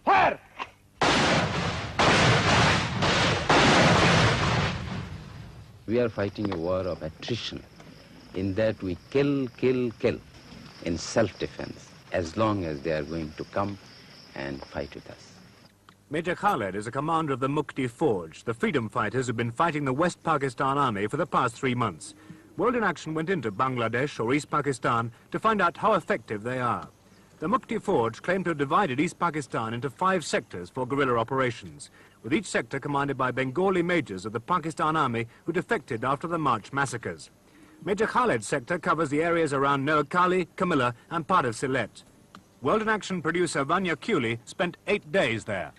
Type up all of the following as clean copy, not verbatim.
Fire! We are fighting a war of attrition, in that we kill in self-defense, as long as they are going to come and fight with us. Major Khaled is a commander of the Mukti Forge, the freedom fighters who've been fighting the West Pakistan Army for the past 3 months. World in Action went into Bangladesh or East Pakistan to find out how effective they are. The Mukti Forge claimed to have divided East Pakistan into 5 sectors for guerrilla operations, with each sector commanded by Bengali majors of the Pakistan Army who defected after the March massacres. Major Khaled's sector covers the areas around Noakhali, Kamilla and part of Sylhet. World in Action producer Vanya Cooley spent 8 days there.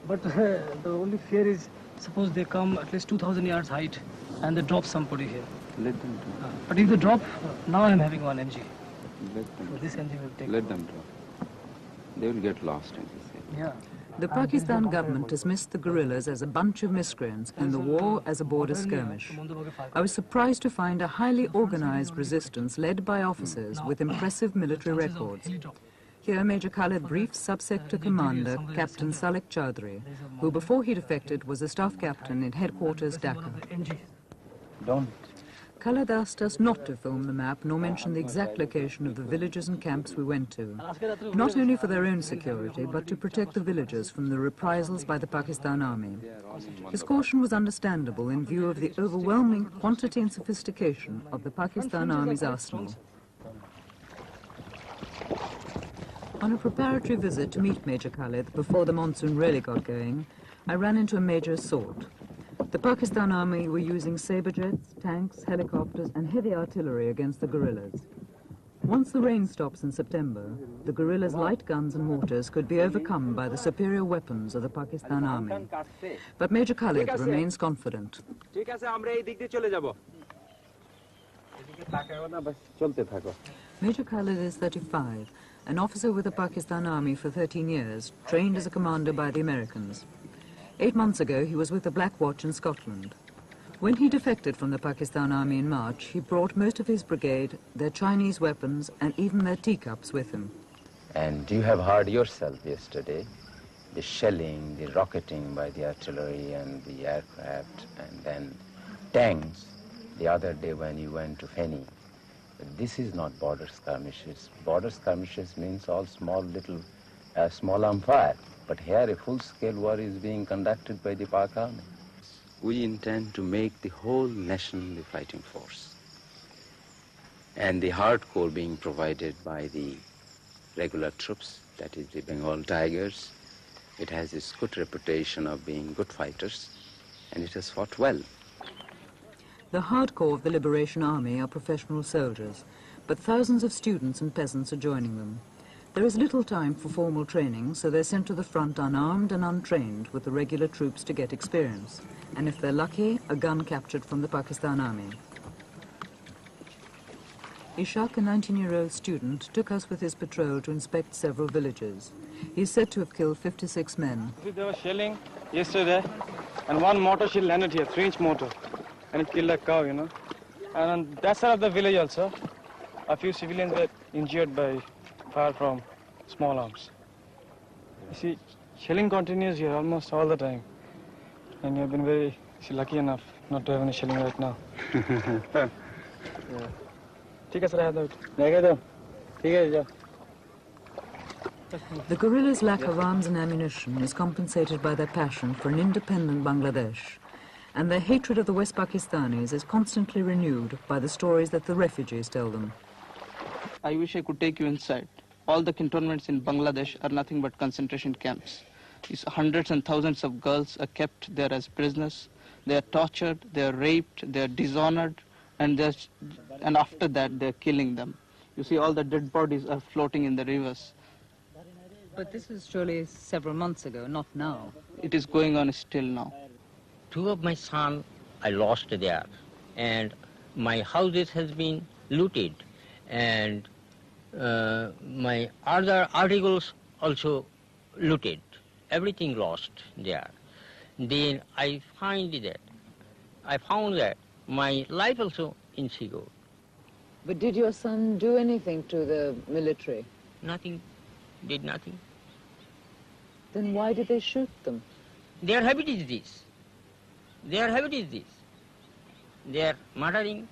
But the only fear is, suppose they come at least 2,000 yards height and they drop somebody here. Let them drop. But if they drop, now I'm having 1 mg. Let them So this MG will take. Let them drop. They will get lost in this area. Yeah. The Pakistan government dismissed the guerrillas as a bunch of miscreants and the war as a border skirmish. I was surprised to find a highly organized resistance led by officers with impressive military records. Here Major Khaled briefed Subsector Commander Captain Salik Chaudhry, who before he defected was a staff captain in headquarters Dhaka. Don't. Khaled asked us not to film the map nor mention the exact location of the villages and camps we went to, not only for their own security but to protect the villagers from the reprisals by the Pakistan Army. His caution was understandable in view of the overwhelming quantity and sophistication of the Pakistan Army's arsenal. On a preparatory visit to meet Major Khaled before the monsoon really got going, I ran into a major assault. The Pakistan Army were using sabre jets, tanks, helicopters and heavy artillery against the guerrillas. Once the rain stops in September, the guerrillas' light guns and mortars could be overcome by the superior weapons of the Pakistan Army. But Major Khaled remains confident. Major Khaled is 35, an officer with the Pakistan Army for 13 years, trained as a commander by the Americans. 8 months ago, he was with the Black Watch in Scotland. When he defected from the Pakistan Army in March, he brought most of his brigade, their Chinese weapons, and even their teacups with him. And you have heard yourself yesterday the shelling, the rocketing by the artillery and the aircraft, and then tanks the other day when you went to Feni. But this is not border skirmishes. Border skirmishes means all small arm fire. But here a full-scale war is being conducted by the Pak Army. We intend to make the whole nation the fighting force. And the hardcore being provided by the regular troops, that is the Bengal Tigers. It has its good reputation of being good fighters, and it has fought well. The hardcore of the Liberation Army are professional soldiers, but thousands of students and peasants are joining them. There is little time for formal training, so they're sent to the front unarmed and untrained with the regular troops to get experience. And if they're lucky, a gun captured from the Pakistan Army. Ishaq, a 19-year-old student, took us with his patrol to inspect several villages. He's said to have killed 56 men. There was shelling yesterday, and one mortar shell landed here, 3-inch mortar, and it killed a cow, And on that side of the village also, a few civilians were injured by fire from small arms. You see, shelling continues here almost all the time. And you've been very lucky enough not to have any shelling right now. The guerrillas' lack of arms and ammunition is compensated by their passion for an independent Bangladesh, and their hatred of the West Pakistanis is constantly renewed by the stories that the refugees tell them. I wish I could take you inside. All the cantonments in Bangladesh are nothing but concentration camps. Hundreds and thousands of girls are kept there as prisoners. They are tortured, they are raped, they are dishonored, and after that they are killing them. You see, all the dead bodies are floating in the rivers. But this was surely several months ago, not now. It is going on still now. Two of my sons I lost there, and my houses has been looted, and my other articles also looted. Everything lost there. Then I found that my life also insecure. But did your son do anything to the military? Nothing, did nothing. Then why did they shoot them? Their habit is this. Their habit is this. They are murdering.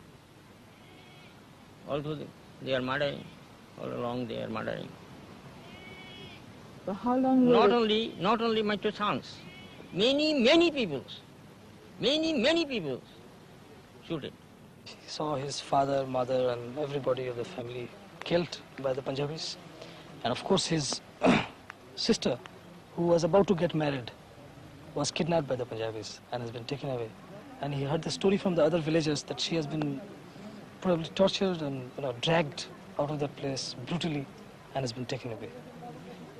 Also they are murdering. All along they are murdering. For how long will Not only my two sons. Many people shooted. He saw his father, mother, and everybody of the family killed by the Punjabis. And of course his sister, who was about to get married, was kidnapped by the Punjabis and has been taken away. And he heard the story from the other villagers that she has been probably tortured and dragged out of that place brutally and has been taken away.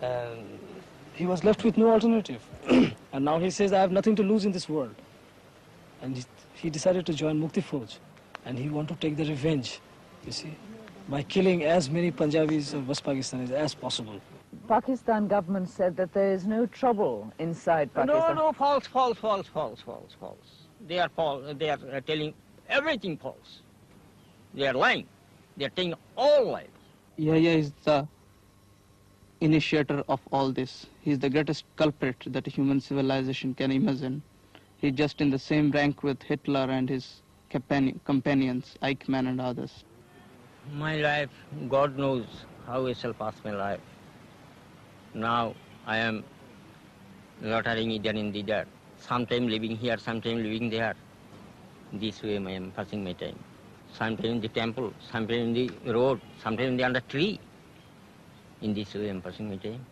And he was left with no alternative. And now he says, I have nothing to lose in this world. And he decided to join Mukti Fauj. And he wanted to take the revenge, you see, by killing as many Punjabis or West Pakistanis as possible. Pakistan government said that there is no trouble inside Pakistan. No, false. They are false. They are telling everything false. They are lying. They are telling all lies. Yahya is the initiator of all this. He is the greatest culprit that human civilization can imagine. He's just in the same rank with Hitler and his companions, Eichmann and others. My life, God knows how I shall pass my life. Now I am loitering either in there. Sometime living here, sometime living there. This way I am passing my time. Sometime in the temple, sometime in the road, sometime in the under tree. In this way I am passing my time.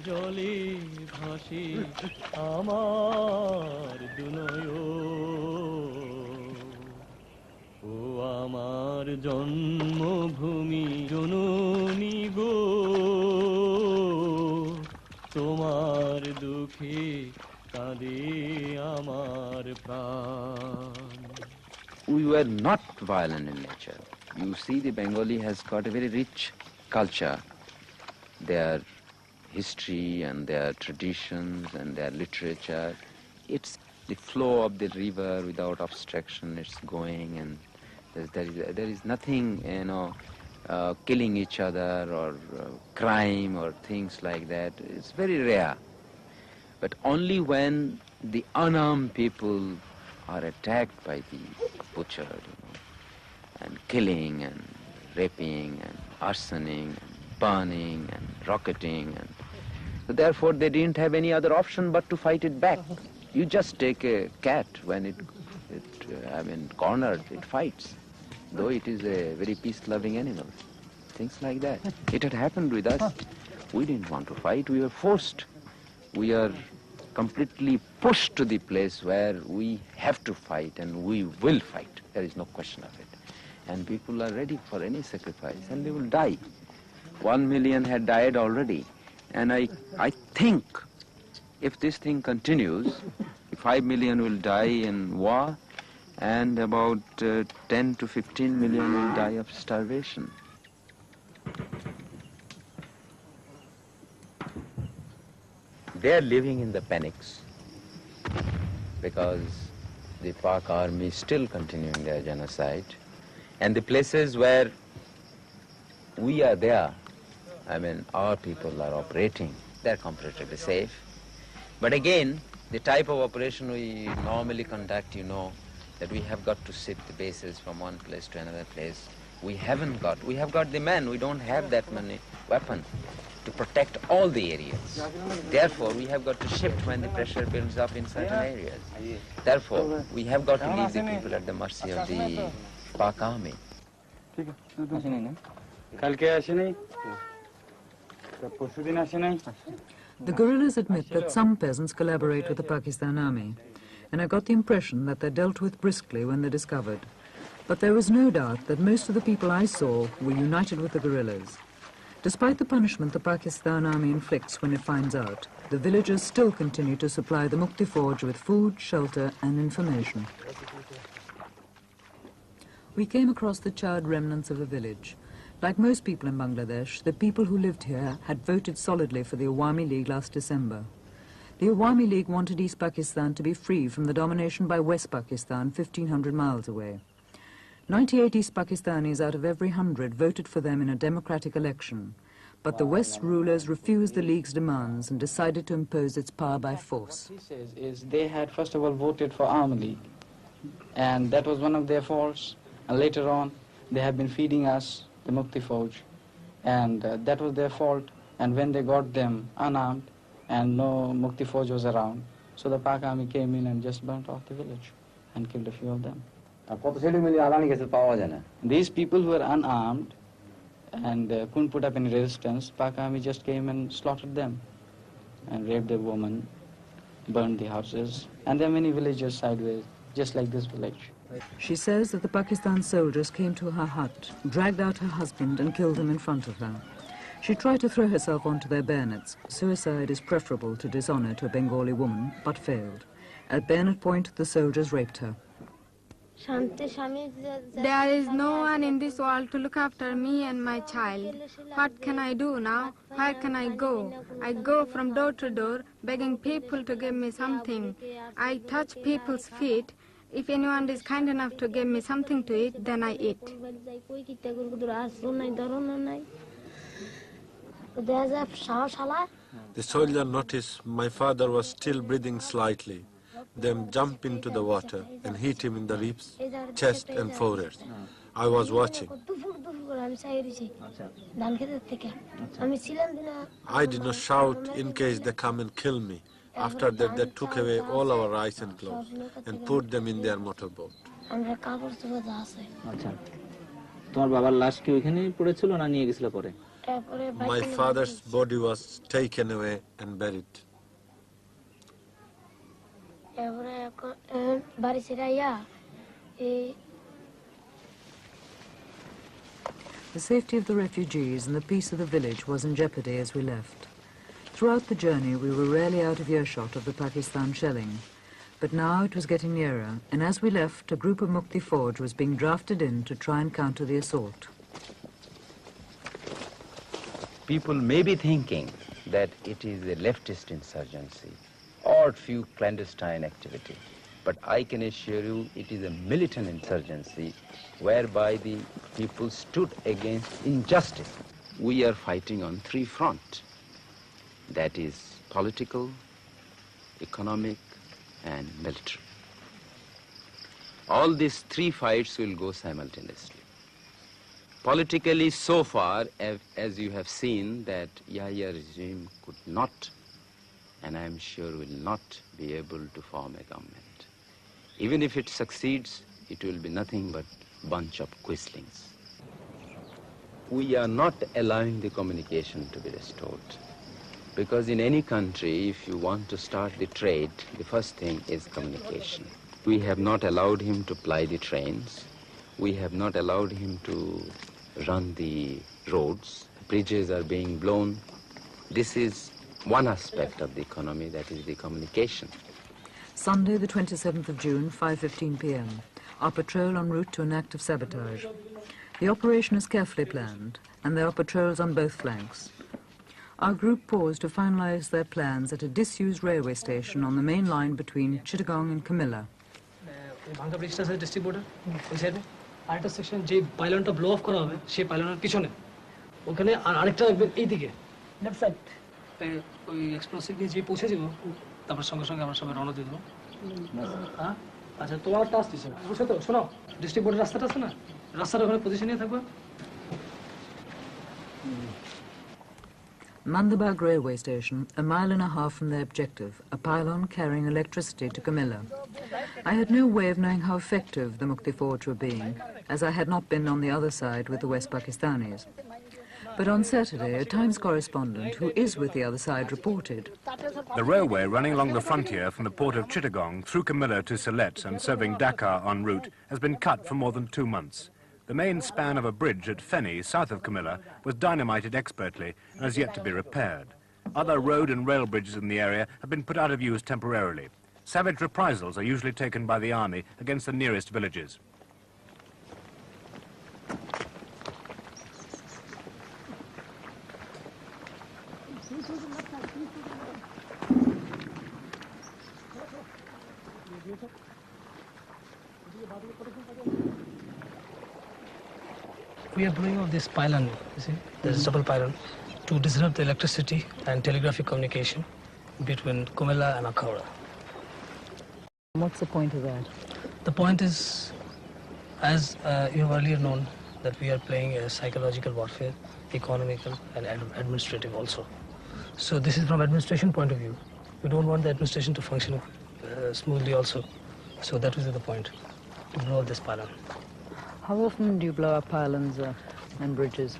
জলে ভাসে আমার দুনয়ন ও আমার জন্মভূমি জননী গো তোমার দুঃখে কাঁদে আমার প্রাণ We were not violent in nature. You see, the Bengali has got a very rich culture. Their history and their traditions and their literature. It's the flow of the river without obstruction. It's going, and there is nothing, killing each other or crime or things like that. It's very rare. But only when the unarmed people are attacked by the butchered, and killing and raping and arsoning and burning and rocketing, and so therefore they didn't have any other option but to fight it back. You just take a cat when it cornered, it fights, though it is a very peace-loving animal. Things like that. It had happened with us. We didn't want to fight. We were forced. We are completely pushed to the place where we have to fight, and we will fight. There is no question of it. And people are ready for any sacrifice, and they will die. 1 million had died already. And I think if this thing continues, 5 million will die in war, and about 10 to 15 million will die of starvation. They are living in the panics because the Pak army is still continuing their genocide. And the places where we are there, our people are operating, they're comparatively safe. But again, the type of operation we normally conduct, that we have got to shift the bases from one place to another place. We have got the men, we don't have that many weapons to protect all the areas. Therefore, we have got to shift when the pressure builds up in certain areas. Therefore, we have got to leave the people at the mercy of the Pak army. ঠিক আছে আসেনি না কালকে আসেনি পরশুদিন আসে নাই The guerrillas admit that some peasants collaborate with the Pakistan army, and I got the impression that they're dealt with briskly when they're discovered. But there was no doubt that most of the people I saw were united with the guerrillas. Despite the punishment the Pakistan army inflicts when it finds out, the villagers still continue to supply the Mukti Forge with food, shelter and information. We came across the charred remnants of a village. Like most people in Bangladesh, the people who lived here had voted solidly for the Awami League last December. The Awami League wanted East Pakistan to be free from the domination by West Pakistan 1,500 miles away. 98 East Pakistanis out of every 100 voted for them in a democratic election, but the West rulers refused the League's demands and decided to impose its power by force. What he says is they had first of all voted for Awami League, and that was one of their faults, and later on they have been feeding us the Mukti Forge, and that was their fault, and when they got them unarmed and no Mukti Forge was around, so the Pak army came in and just burnt off the village and killed a few of them. These people who were unarmed and couldn't put up any resistance, Pak army just came and slaughtered them and raped the women, burned the houses, and there are many villages sideways, just like this village. She says that the Pakistan soldiers came to her hut, dragged out her husband and killed him in front of her. She tried to throw herself onto their bayonets. Suicide is preferable to dishonor to a Bengali woman, but failed. At bayonet point, the soldiers raped her. There is no one in this world to look after me and my child. What can I do now? Where can I go? I go from door to door begging people to give me something. I touch people's feet. If anyone is kind enough to give me something to eat, then I eat. The soldier noticed my father was still breathing slightly. Then jump into the water and hit him in the ribs, chest and forehead. I was watching. I did not shout in case they come and kill me. After that, they took away all our rice and clothes and put them in their motorboat. My father's body was taken away and buried. The safety of the refugees and the peace of the village was in jeopardy as we left. Throughout the journey, we were rarely out of earshot of the Pakistan shelling. But now it was getting nearer, and as we left, a group of Mukti Forge was being drafted in to try and counter the assault. People may be thinking that it is a leftist insurgency or few clandestine activity, but I can assure you it is a militant insurgency whereby the people stood against injustice. We are fighting on three fronts. That is political, economic, and military. All these three fights will go simultaneously. Politically, so far, as you have seen, that Yahya regime could not, and I am sure will not, be able to form a government. Even if it succeeds, it will be nothing but bunch of quislings. We are not allowing the communication to be restored. Because in any country, if you want to start the trade, the first thing is communication. We have not allowed him to ply the trains. We have not allowed him to run the roads. Bridges are being blown. This is one aspect of the economy, that is the communication. Sunday, the 27th of June, 5:15 p.m. Our patrol en route to an act of sabotage. The operation is carefully planned, and there are patrols on both flanks. Our group paused to finalize their plans at a disused railway station on the main line between Chittagong and Camilla. ভাঙ্গা ব্রিজটা আছে district boarder ওই সাইডে আরেকটা section যে পাইলনটা blow of করা হবে সেই পাইলনের পিছনে ওখানে আর আরেকটা এইদিকে লেফট সাইড ওই এক্সপ্লোসিভ দিয়ে যে পৌঁছে যাবো তারপর সঙ্গে সঙ্গে আমরা সবাই রওনা দিয়ে দেবো হ্যাঁ আচ্ছা তোমার টাস্ক দিচ্ছে বুঝছো তো শোনো ডিস্ট্রিক্ট বোর্ডের রাস্তাটা আছে না রাস্তার ওখানে পজিশন নিয়ে থাকবে Mandabag railway station, a mile and a half from their objective, a pylon carrying electricity to Camilla. I had no way of knowing how effective the Mukti Forge were being, as I had not been on the other side with the West Pakistanis. But on Saturday, a Times correspondent who is with the other side reported. The railway running along the frontier from the port of Chittagong through Camilla to Sylhet and serving Dakar en route has been cut for more than 2 months. The main span of a bridge at Feni, south of Camilla, was dynamited expertly and has yet to be repaired. Other road and rail bridges in the area have been put out of use temporarily. Savage reprisals are usually taken by the army against the nearest villages. We are blowing off this pylon, you see, there's a double pylon, to disrupt the electricity and telegraphic communication between Comilla and Akhauda. What's the point of that? The point is, as you have earlier known, that we are playing a psychological warfare, economical and administrative also. So this is from administration point of view. We don't want the administration to function smoothly also. So that was the point, to blow up this pylon. How often do you blow up pylons and bridges?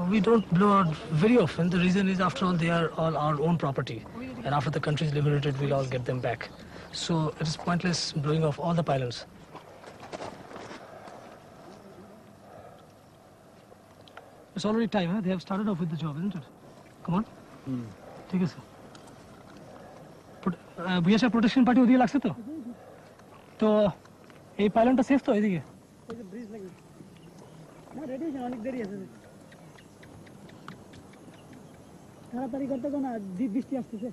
We don't blow out very often. The reason is, after all, they are all our own property. And after the country is liberated, we'll all get them back. So it is pointless blowing off all the pylons. It's already time, huh? They have started off with the job, isn't it? Come on. Take it, sir. BHF protection party ওদিকে লাগছে তো তো এই পাইলনটা safe তো এদিকে bridge লাগে না ready আছে অনেক দেরি আছে তাড়াতাড়ি করতে তো না বৃষ্টি আসছে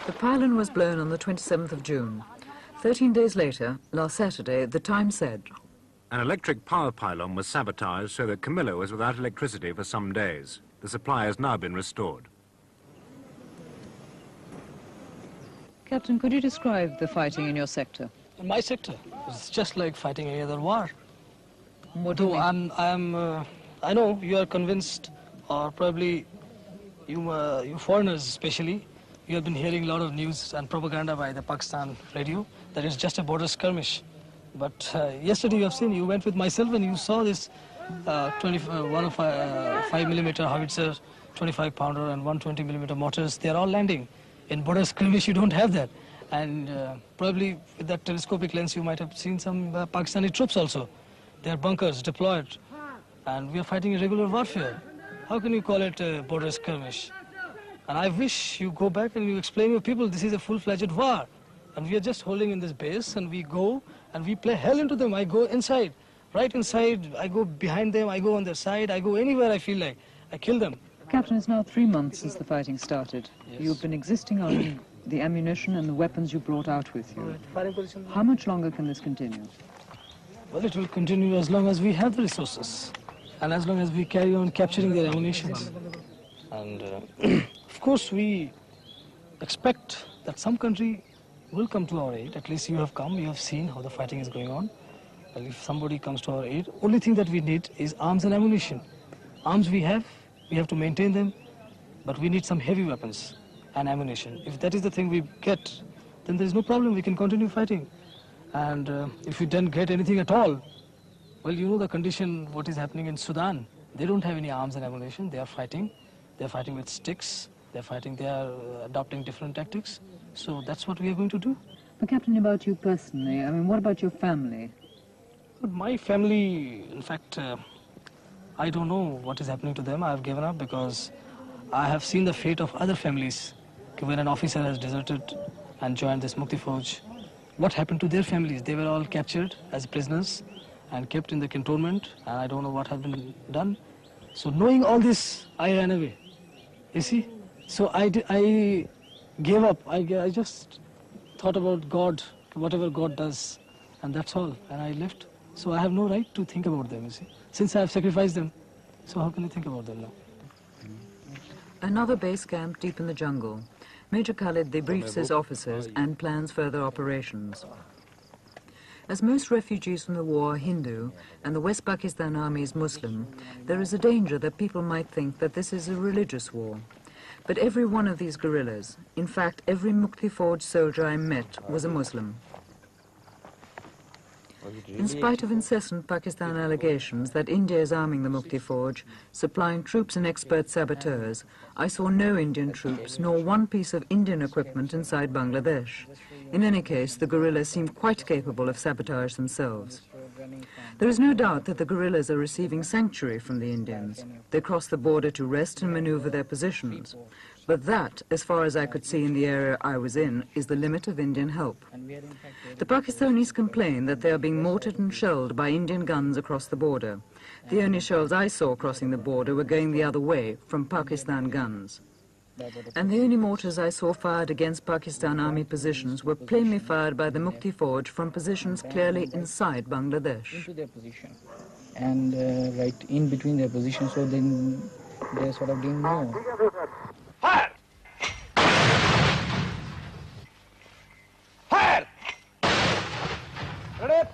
The pylon was blown on the 27th of June. 13 days later, last Saturday, the Times said, an electric power pylon was sabotaged so that Camilla was without electricity for some days. The supply has now been restored. Captain, could you describe the fighting in your sector? In my sector, it's just like fighting any other war. What do you mean? I know you are convinced, or probably you foreigners especially, you have been hearing a lot of news and propaganda by the Pakistan radio that it's just a border skirmish. But yesterday you have seen, you went with myself and you saw this 5mm howitzer, 25-pounder and 120mm mortars. They are all landing. In border skirmish you don't have that. And probably with that telescopic lens you might have seen some Pakistani troops also. They are bunkers deployed. And we are fighting a regular warfare. How can you call it a border skirmish? And I wish you go back and you explain to people this is a full-fledged war. And we are just holding in this base and we go and we play hell into them. I go inside, right inside, I go behind them, I go on their side, I go anywhere I feel like. I kill them. Captain, it's now 3 months since the fighting started. Yes. You've been existing on the ammunition and the weapons you brought out with you. How much longer can this continue? Well, it will continue as long as we have the resources and as long as we carry on capturing their ammunition. And of course we expect that some country will come to our aid. At least you have come, you have seen how the fighting is going on. Well, if somebody comes to our aid, only thing that we need is arms and ammunition. Arms we have to maintain them, but we need some heavy weapons and ammunition. If that is the thing we get, then there is no problem, we can continue fighting. And if we don't get anything at all, well, you know the condition, what is happening in Sudan. They don't have any arms and ammunition, they are fighting. They're fighting with sticks, they are adopting different tactics. So that's what we are going to do. But Captain, about you personally, I mean, what about your family? But my family, in fact, I don't know what is happening to them. I have given up because I have seen the fate of other families. When an officer has deserted and joined this Mukti Forge, what happened to their families? They were all captured as prisoners and kept in the cantonment, and I don't know what has been done. So knowing all this, I ran away. You see? So I gave up. I just thought about God, whatever God does, and that's all. And I left. So I have no right to think about them, you see. Since I have sacrificed them, so how can I think about them now? Another base camp deep in the jungle. Major Khalid debriefs his officers and plans further operations. As most refugees from the war are Hindu and the West Pakistan Army is Muslim, there is a danger that people might think that this is a religious war. But every one of these guerrillas, in fact every Mukti Forge soldier I met, was a Muslim. In spite of incessant Pakistan allegations that India is arming the Mukti Forge, supplying troops and expert saboteurs, I saw no Indian troops nor one piece of Indian equipment inside Bangladesh. In any case, the guerrillas seem quite capable of sabotage themselves. There is no doubt that the guerrillas are receiving sanctuary from the Indians. They cross the border to rest and maneuver their positions. But that, as far as I could see in the area I was in, is the limit of Indian help. The Pakistanis complain that they are being mortared and shelled by Indian guns across the border. The only shells I saw crossing the border were going the other way, from Pakistan guns. And the only mortars I saw fired against Pakistan army positions were plainly fired by the Mukti Forge from positions clearly inside Bangladesh. Into their position. And right in between their positions, so then they sort of didn't know. Fire! Fire! Ready?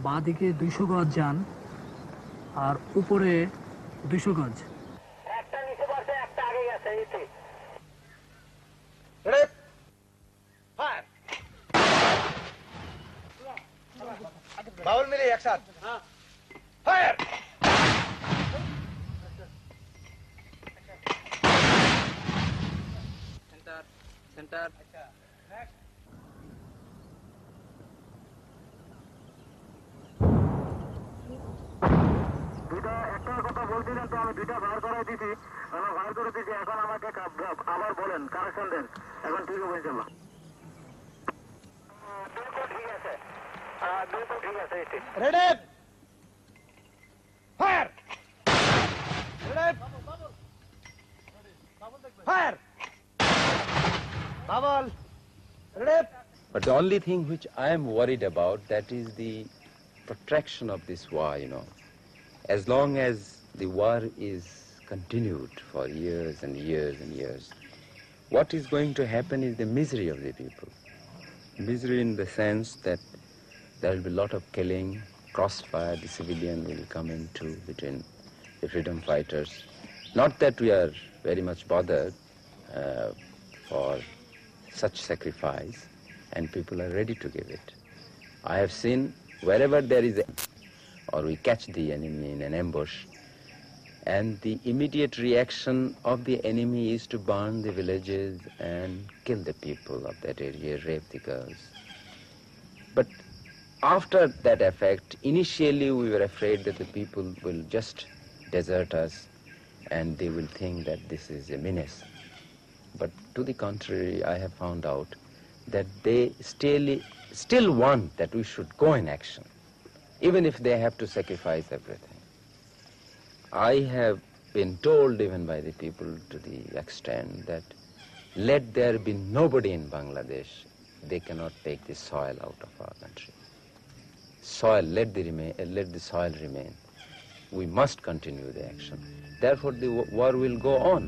বাঁদিকে 200 গজ যান আর উপরে 200 গজ একটা নিচে পড়ছে একটা আগে গেছে এতে রেডি ফায়ার বাউল মিলে একসাথে ফায়ার Center, center. দুইটা একটা কথা বলছিলেন তো আমি দুইটা বার করে দিছি আমি বার করে দিছি এখন আমাকে আবার বলেন কানেকশন দেন এখন ঠিক হবে ইনশাআল্লাহ দুটো ঠিক আছে দুটো ঠিক আছে ready fire ready fire bubble ready But the only thing which I am worried about, that is the protraction of this war, you know. As long as the war is continued for years and years and years, what is going to happen is the misery of the people. Misery in the sense that there will be a lot of killing, crossfire, the civilian will come into between the freedom fighters. Not that we are very much bothered for such sacrifice, and people are ready to give it. I have seen wherever there is or we catch the enemy in an ambush, and the immediate reaction of the enemy is to burn the villages and kill the people of that area, rape the girls. But after that effect, initially we were afraid that the people will just desert us and they will think that this is a menace. But to the contrary, I have found out that they still want that we should go in action, even if they have to sacrifice everything. I have been told even by the people to the extent that let there be nobody in Bangladesh, they cannot take the soil out of our country. Soil, let the soil remain. We must continue the action. Therefore the war will go on.